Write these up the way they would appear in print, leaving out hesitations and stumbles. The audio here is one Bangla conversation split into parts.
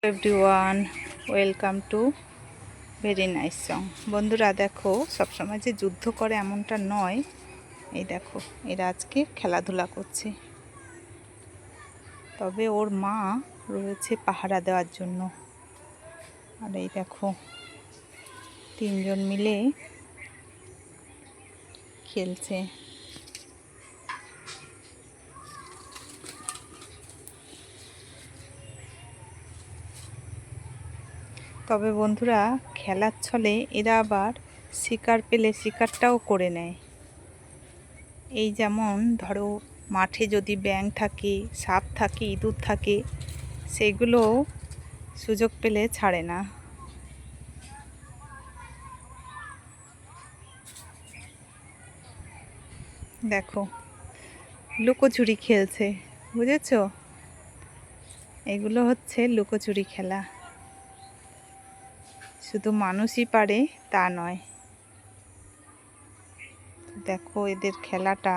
Everyone, welcome to very nice song. বন্ধুরা দেখো, সবসময় যে যুদ্ধ করে এমনটা নয়। এই দেখো, এরা আজকে খেলাধুলা করছে, তবে ওর মা রয়েছে পাহারা দেওয়ার জন্য। আর এই দেখো, তিনজন মিলে খেলছে। তবে বন্ধুরা, খেলার ছলে এরা আবার শিকার পেলে শিকারটাও করে নেয়। এই যেমন ধরো, মাঠে যদি ব্যাঙ থাকে, সাপ থাকে, ইঁদুর থাকে, সেগুলো সুযোগ পেলে ছাড়ে না। দেখো, লুকোচুরি খেলছে, বুঝেছো? এগুলো হচ্ছে লুকোচুরি খেলা। শুধু মানুষই পারে তা নয়। দেখো, এদের খেলাটা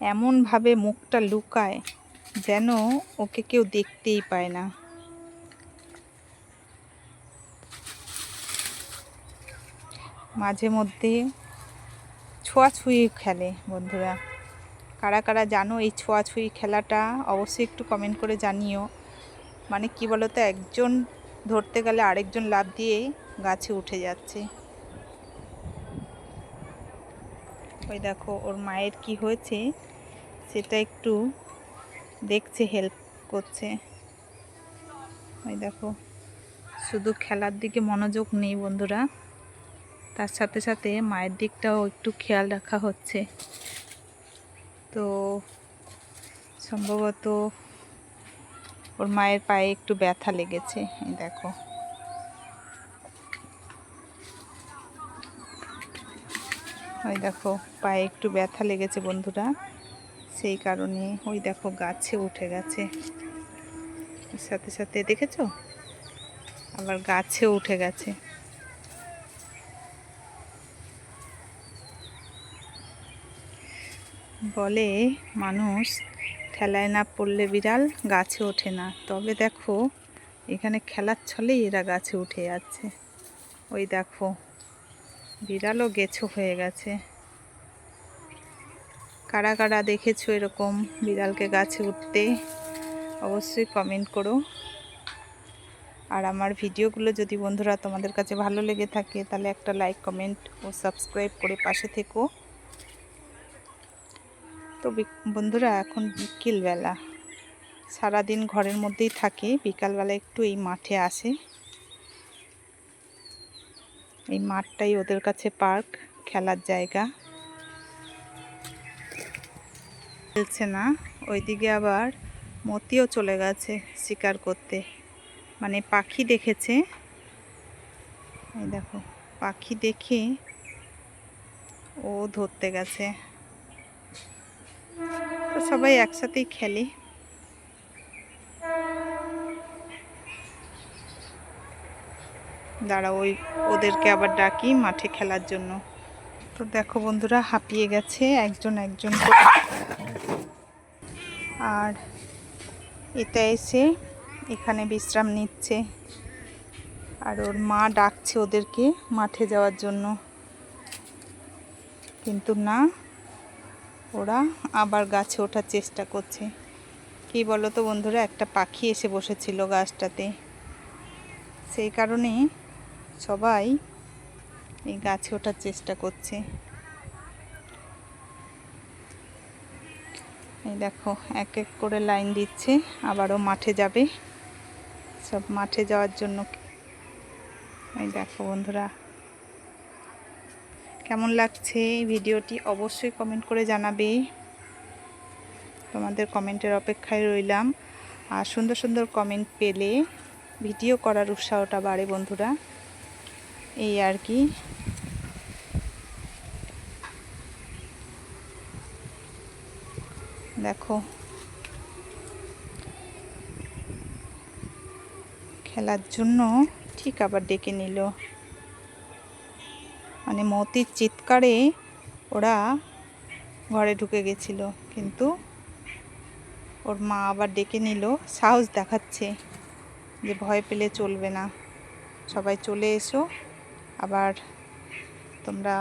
এমনভাবে মুখটা লুকায় যেন ওকে কেউ দেখতেই পায় না। মাঝে মধ্যে ছোঁয়াছুঁয়ি খেলে। বন্ধুরা, কারা কারা জানো এই ছোঁয়াছুঁয়ি খেলাটা? অবশ্যই একটু কমেন্ট করে জানিও। মানে কি বলতো, একজন ধরতে গেলে আরেকজন লাফ দিয়ে গাছে উঠে যাচ্ছে। ওই দেখো, ওর মায়ের কি হয়েছে সেটা একটু দেখছে, হেল্প করছে। ওই দেখো, শুধু খেলার দিকে মনোযোগ নেই বন্ধুরা, তার সাথে সাথে মায়ের দিকটাও একটু খেয়াল রাখা হচ্ছে। তো সম্ভবত ওর মায়ের পায়ে একটু ব্যথা লেগেছে। এই দেখো, ওই দেখো, পায়ে একটু ব্যথা লেগেছে বন্ধুরা, সেই কারণে ওই দেখো গাছে উঠে গেছে। এর সাথে সাথে দেখেছো, আবার গাছেও উঠে গেছে। বলে মানুষ ঠেলায় না পড়লে বিড়াল গাছে ওঠে না, তবে দেখো এখানে খেলার ছলেই এরা গাছে উঠে যাচ্ছে। ওই দেখো, বিড়ালও গেছো হয়ে গেছে। কারা কারা দেখেছো এরকম বিড়ালকে গাছে উঠতে, অবশ্যই কমেন্ট করো। আর আমার ভিডিওগুলো যদি বন্ধুরা তোমাদের কাছে ভালো লেগে থাকে, তাহলে একটা লাইক, কমেন্ট ও সাবস্ক্রাইব করে পাশে থেকো। তো বন্ধুরা, এখন বিকেলবেলা, সারাদিন ঘরের মধ্যেই থাকে, বিকালবেলা একটু এই মাঠে আসে। এই মাঠটাই ওদের কাছে পার্ক, খেলার জায়গা। খেলছে না, ওইদিকে আবার মতিও চলে গেছে শিকার করতে, মানে পাখি দেখেছে। এই দেখো, পাখি দেখে ও ধরতে গেছে। তো সবাই একসাথেই খেলে। দাঁড়া, ওদেরকে আবার ডাকি মাঠে খেলার জন্য। তো দেখো বন্ধুরা, হাঁপিয়ে গেছে একজন একজন করে। আর এটা এসে এখানে বিশ্রাম নিচ্ছে, আর ওর মা ডাকছে ওদেরকে মাঠে যাওয়ার জন্য, কিন্তু না, ওরা আবার গাছে ওঠার চেষ্টা করছে। কি বলো তো বন্ধুরা, একটা পাখি এসে বসেছিল গাছটাতে, সেই কারণে সবাই এই গাছে ওঠার চেষ্টা করছে। এই দেখো, এক এক করে লাইন দিচ্ছে, আবারও মাঠে যাবে, সব মাঠে যাওয়ার জন্য। এই দেখো বন্ধুরা, কেমন লাগছে ভিডিওটি অবশ্যই কমেন্ট করে জানাবে। তোমাদের কমেন্টের অপেক্ষায় রইলাম। আর সুন্দর সুন্দর কমেন্ট পেলে ভিডিও করার উৎসাহটা বাড়ে বন্ধুরা, এই আর কি। দেখো, খেলার জন্য ঠিক আবার ডেকে নিল, মানে মতির চিৎকারে ওরা ঘরে ঢুকে গেছিল, কিন্তু ওর মা আবার ডেকে নিল, সাহস দেখাচ্ছে যে ভয় পেলে চলবে না, সবাই চলে এসো, আবার তোমরা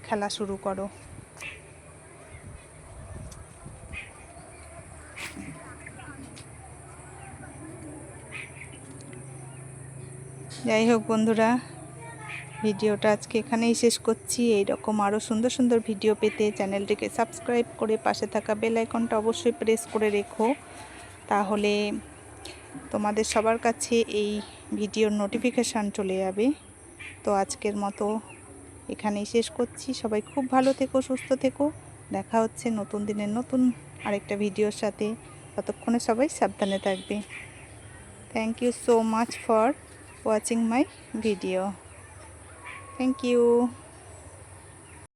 খেলা শুরু করো। যাই হোক বন্ধুরা, ভিডিওটা আজকে এখানেই শেষ করছি। এইরকম আরও সুন্দর সুন্দর ভিডিও পেতে চ্যানেলটিকে সাবস্ক্রাইব করে পাশে থাকা বেল আইকনটা অবশ্যই প্রেস করে রেখো, তাহলে তোমাদের সবার কাছে এই ভিডিওর নোটিফিকেশান চলে যাবে। তো আজকের মতো এখানেই শেষ করছি। সবাই খুব ভালো থেকো, সুস্থ থেকো। দেখা হচ্ছে নতুন দিনের নতুন আরেকটা ভিডিওর সাথে। ততক্ষণে সবাই সাবধানে থাকবে। Thank you so much for watching my video. Thank you.